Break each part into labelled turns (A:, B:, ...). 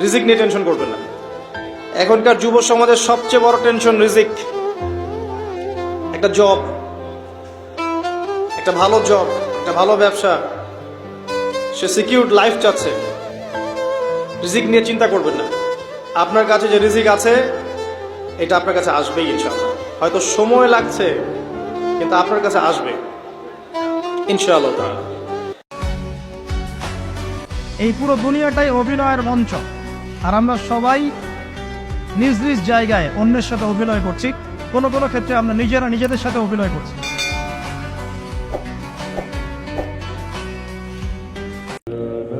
A: রিজিক নিয়ে টেনশন করবেন না। এখনকার যুব সমাজের সবচেয়ে বড় টেনশন রিজিক। একটা জব, একটা ভালো জব, একটা ভালো ব্যবসা, সে সিকিউরড লাইফ চাচ্ছে। রিজিক নিয়ে চিন্তা করবেন না। আপনার কাছে যে রিজিক আছে এটা আপনার কাছে আসবেই ইনশাআল্লাহ। হয়তো সময় লাগছে কিন্তু আপনার কাছে আসবে ইনশাআল্লাহ তাআলা।
B: এই পুরো দুনিয়াটাই অভিনয়ের মঞ্চ, আর আমরা সবাই নিজ নিজ জায়গায় অন্যের সাথে অভিনয় করছি। কোনো কোনো ক্ষেত্রে আমরা নিজেরা নিজেদের সাথে অভিনয় করছি।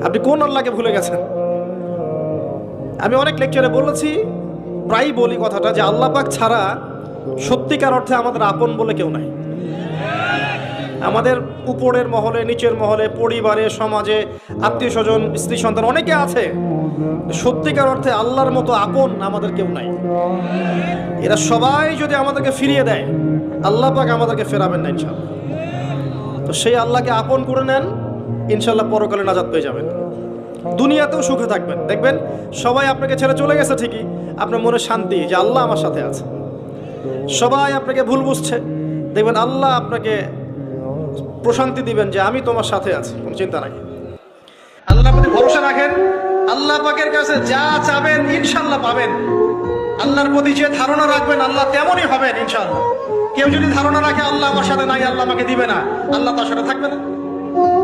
A: আপনি কোন আল্লাহকে ভুলে গেছেন? আমি অনেক লেকচারে বলেছি, প্রায়ই বলি কথাটা, যে আল্লাহ পাক ছাড়া সত্যিকার অর্থে আমাদের আপন বলে কেউ নাই। আমাদের উপরের মহলে, নিচের মহলে, পরিবারে, সমাজে, আত্মীয় স্বজন, স্ত্রী সন্তান অনেকে আছে, সত্যিকার অর্থে আল্লাহর মতো আপন আমাদের কেউ নাই। এরা সবাই যদি আমাদেরকে ফিরিয়ে দেয়, আল্লাহ পাক আমাদেরকে ফেরাবেন না ইনশাআল্লাহ। তো সেই আল্লাহকে আপন করে নেন, ইনশাআল্লাহ পরকালে নাজাত পেয়ে যাবেন, দুনিয়াতেও সুখে থাকবেন। দেখবেন সবাই আপনাকে ছেড়ে চলে গেছে ঠিকই, আপনার মনে শান্তি যে আল্লাহ আমার সাথে আছে। সবাই আপনাকে ভুল বুঝছে, দেখবেন আল্লাহ আপনাকে প্রশান্তি দিবেন যে আমি তোমার সাথে আছি, কোনো চিন্তা নাই। আল্লাহর প্রতি ভরসা রাখেন, আল্লাহ পাকের কাছে যা চাবেন ইনশাআল্লাহ পাবেন। আল্লাহর প্রতি যে ধারণা রাখবেন আল্লাহ তেমনই হবেন ইনশাআল্লাহ। কেউ যদি ধারণা রাখে আল্লাহ আমার সাথে নাই, আল্লাহ আমাকে দিবে না, আল্লাহ তার সাথে থাকবে না।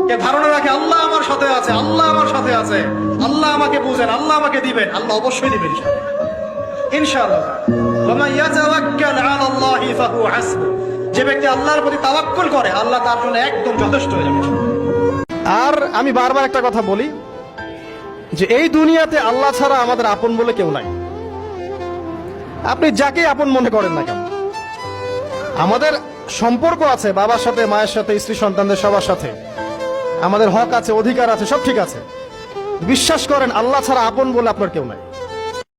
A: কে ধারণা রাখে আল্লাহ আমার সাথে আছে, আল্লাহ আমার সাথে আছে, আল্লাহ আমাকে বুঝেন, আল্লাহ আমাকে দিবেন, আল্লাহ অবশ্যই দিবেন ইনশাআল্লাহ। ওয়া ইয়াতাওয়াক্কাল আলাল্লাহি ফাহুয়া হাসবুহ। যে ব্যক্তি আল্লাহর প্রতি তাওয়াক্কুল করে আল্লাহ তার জন্য একদম যথেষ্ট হয়ে যাবে। আর আমি বারবার একটা কথা বলি যে এই দুনিয়াতে আল্লাহ ছাড়া আমাদের আপন বলে কেউ নাই। আপনি যাকে আপন মনে করেন না কেন, আমাদের সম্পর্ক আছে বাবার সাথে, মায়ের সাথে, স্ত্রী সন্তানদের সবার সাথে, আমাদের হক আছে, অধিকার আছে, সব ঠিক আছে। বিশ্বাস করেন আল্লাহ ছাড়া আপন বলে আপনার কেউ নাই।